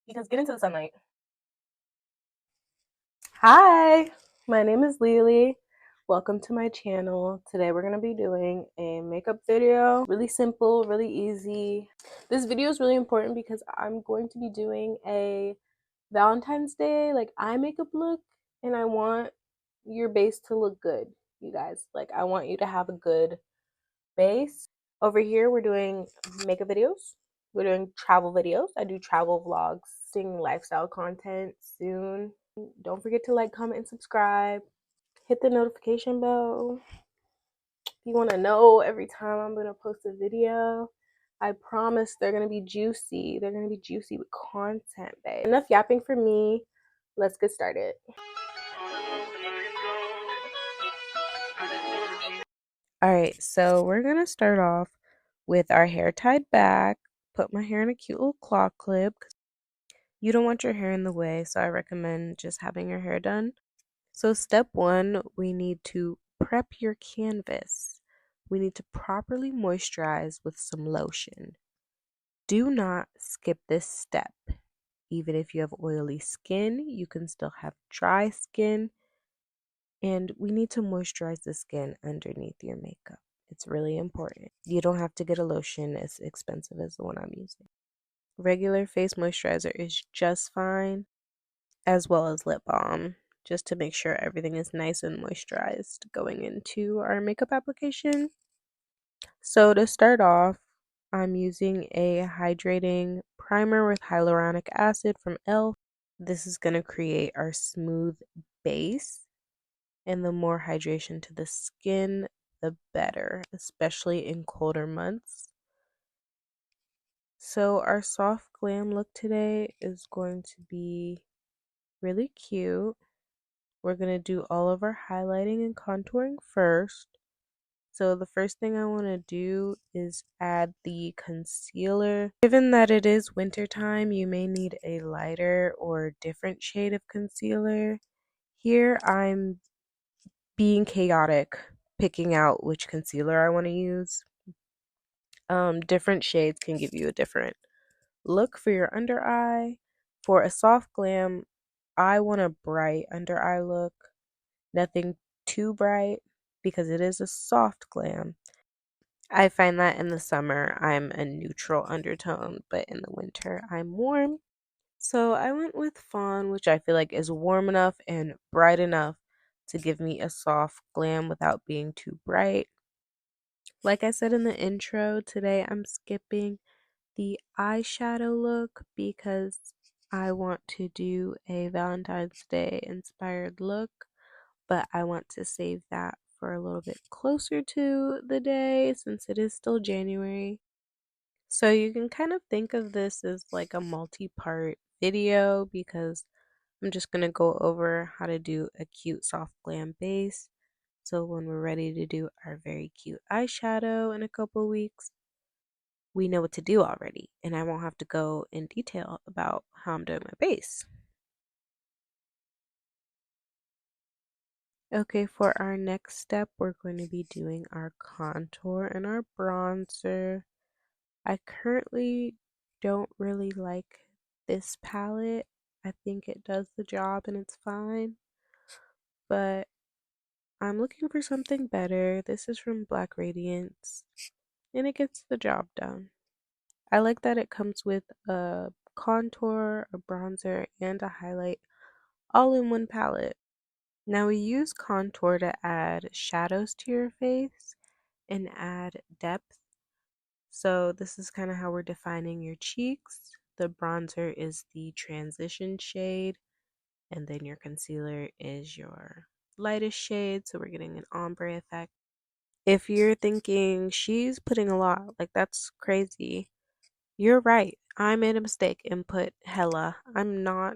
because get into the sunlight. Hi, my name is LeeLee. Welcome to my channel. Today we're going to be doing a makeup video. Really simple, really easy. This video is really important because I'm going to be doing a Valentine's Day eye makeup look, and I want your base to look good, you guys. I want you to have a good base. Over here we're doing makeup videos. We're doing travel videos. I do travel vlogs, seeing lifestyle content soon. Don't forget to like, comment, and subscribe. Hit the notification bell if you want to know every time I'm going to post a video. I promise they're going to be juicy. They're going to be juicy with content, babe. Enough yapping for me. Let's get started. Alright, so we're going to start off with our hair tied back. Put my hair in a cute little claw clip. You don't want your hair in the way, so I recommend just having your hair done. So step one, we need to prep your canvas. We need to properly moisturize with some lotion. Do not skip this step. Even if you have oily skin, you can still have dry skin. And we need to moisturize the skin underneath your makeup. It's really important. You don't have to get a lotion as expensive as the one I'm using. Regular face moisturizer is just fine, as well as lip balm, just to make sure everything is nice and moisturized going into our makeup application. So to start off, I'm using a hydrating primer with hyaluronic acid from e.l.f. This is going to create our smooth base, and the more hydration to the skin, the better, especially in colder months. So our soft glam look today is going to be really cute. We're going to do all of our highlighting and contouring first. So the first thing I want to do is add the concealer. Given that it is wintertime, you may need a lighter or different shade of concealer. Here I'm being chaotic, picking out which concealer I want to use. Different shades can give you a different look for your under eye. For a soft glam, I want a bright under eye look. Nothing too bright because it is a soft glam. I find that in the summer I'm a neutral undertone, but in the winter I'm warm. So I went with Fawn, which I feel like is warm enough and bright enough to give me a soft glam without being too bright. Like I said in the intro, today I'm skipping the eyeshadow look because I want to do a Valentine's Day inspired look, but I want to save that for a little bit closer to the day since it is still January. So you can kind of think of this as like a multi-part video because I'm just going to go over how to do a cute soft glam base. So when we're ready to do our very cute eyeshadow in a couple weeks, we know what to do already, and I won't have to go in detail about how I'm doing my base. Okay, for our next step, we're going to be doing our contour and our bronzer. I currently don't really like this palette. I think it does the job and it's fine, but I'm looking for something better. This is from Black Radiance, and it gets the job done. I like that it comes with a contour, a bronzer, and a highlight all in one palette. Now we use contour to add shadows to your face and add depth. So this is kind of how we're defining your cheeks. The bronzer is the transition shade, and then your concealer is your lightest shade, so we're getting an ombre effect. If you're thinking she's putting a lot, like that's crazy, you're right. I made a mistake and put hella. I'm not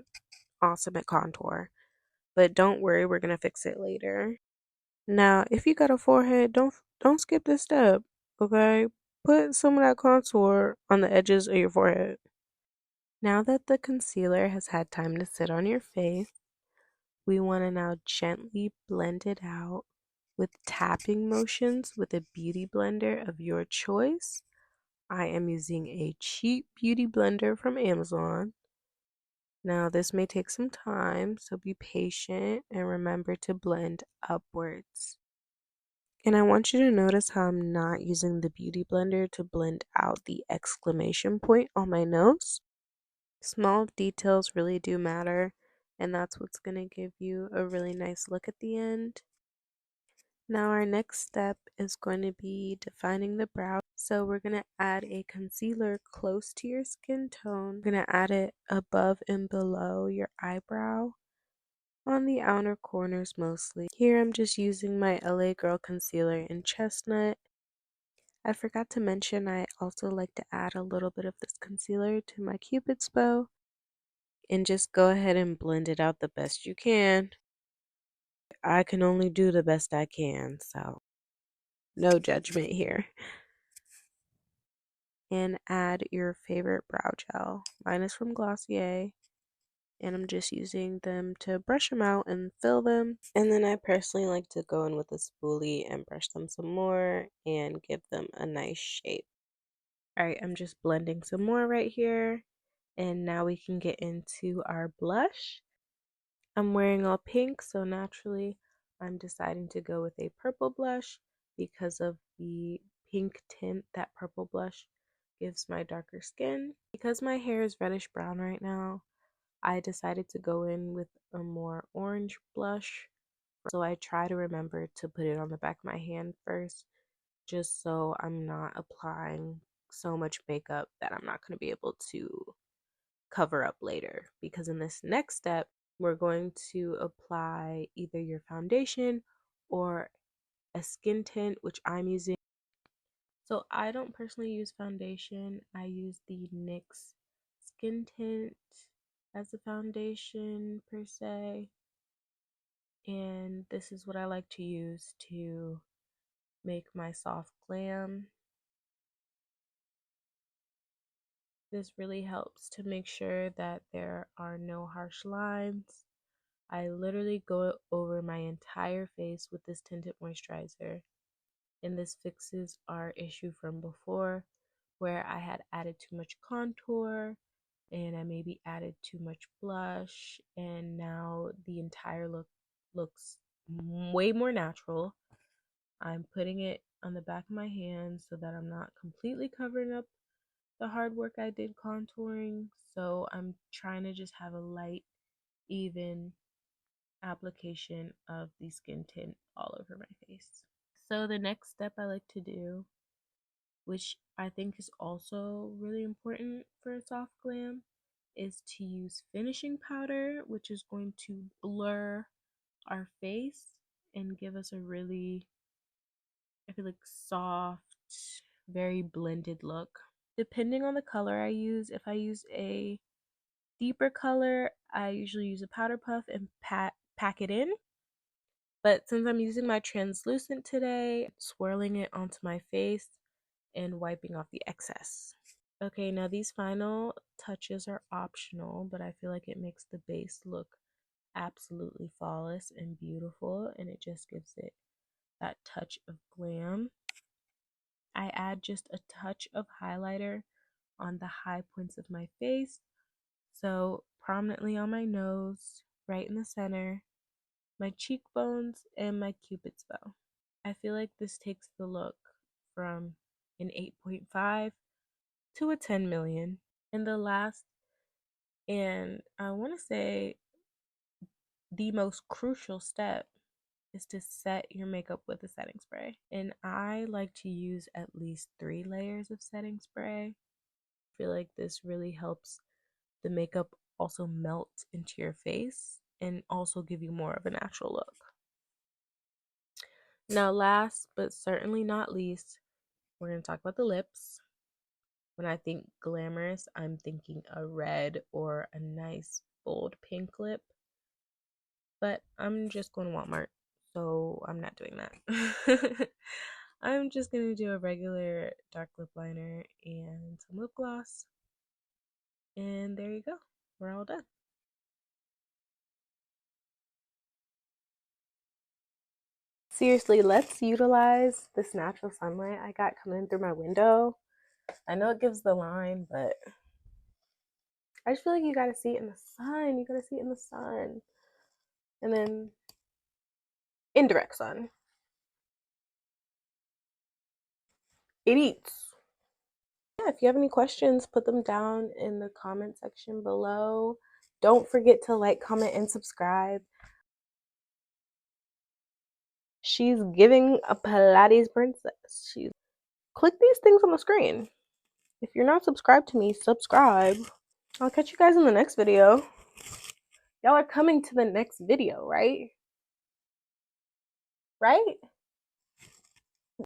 awesome at contour, but don't worry, we're gonna fix it later. Now, if you got a forehead, don't skip this step, okay? Put some of that contour on the edges of your forehead. Now that the concealer has had time to sit on your face, we want to now gently blend it out with tapping motions with a beauty blender of your choice. I am using a cheap beauty blender from Amazon. Now, this may take some time, so be patient and remember to blend upwards. And I want you to notice how I'm not using the Beauty Blender to blend out the exclamation point on my nose. Small details really do matter, and that's what's going to give you a really nice look at the end. Now our next step is going to be defining the brow. So we're going to add a concealer close to your skin tone. We're going to add it above and below your eyebrow, on the outer corners mostly. Here I'm just using my LA Girl concealer in Chestnut. I forgot to mention I also like to add a little bit of this concealer to my Cupid's bow and just go ahead and blend it out the best you can. I can only do the best I can, so no judgment here. And add your favorite brow gel. Mine is from Glossier, and I'm just using them to brush them out and fill them. And then I personally like to go in with a spoolie and brush them some more and give them a nice shape. Alright, I'm just blending some more right here. And now we can get into our blush. I'm wearing all pink, so naturally I'm deciding to go with a purple blush because of the pink tint that purple blush gives my darker skin. Because my hair is reddish brown right now, I decided to go in with a more orange blush. So I try to remember to put it on the back of my hand first, just so I'm not applying so much makeup that I'm not going to be able to cover up later. Because in this next step, we're going to apply either your foundation or a skin tint, which I'm using. So I don't personally use foundation. I use the NYX skin tint as a foundation per se. And this is what I like to use to make my soft glam. This really helps to make sure that there are no harsh lines. I literally go over my entire face with this tinted moisturizer, and this fixes our issue from before where I had added too much contour and I maybe added too much blush, and now the entire look looks way more natural. I'm putting it on the back of my hand so that I'm not completely covering up the hard work I did contouring. So I'm trying to just have a light, even application of the skin tint all over my face. So the next step I like to do, which I think is also really important for a soft glam, is to use finishing powder, which is going to blur our face and give us a really, I feel like, soft, very blended look. Depending on the color I use, if I use a deeper color, I usually use a powder puff and pack it in. But since I'm using my translucent today, swirling it onto my face and wiping off the excess. Okay, now these final touches are optional, but I feel like it makes the base look absolutely flawless and beautiful, and it just gives it that touch of glam. I add just a touch of highlighter on the high points of my face, so prominently on my nose, right in the center, my cheekbones, and my Cupid's bow. I feel like this takes the look from an 8.5 to a 10 million. And the last, and I want to say the most crucial step, is to set your makeup with a setting spray. And I like to use at least 3 layers of setting spray. I feel like this really helps the makeup also melt into your face and also give you more of a natural look. Now, last but certainly not least, we're going to talk about the lips. When I think glamorous, I'm thinking a red or a nice bold pink lip. But I'm just going to Walmart, so I'm not doing that. I'm just going to do a regular dark lip liner and some lip gloss. And there you go. We're all done. Seriously, let's utilize this natural sunlight I got coming through my window. I know it gives the line, but I just feel like you gotta see it in the sun. You gotta see it in the sun. And then indirect sun. It eats. Yeah, if you have any questions, put them down in the comment section below. Don't forget to like, comment, and subscribe. She's giving a Pilates princess. She's click these things on the screen. If you're not subscribed to me, subscribe. I'll catch you guys in the next video. Y'all are coming to the next video, right? Right?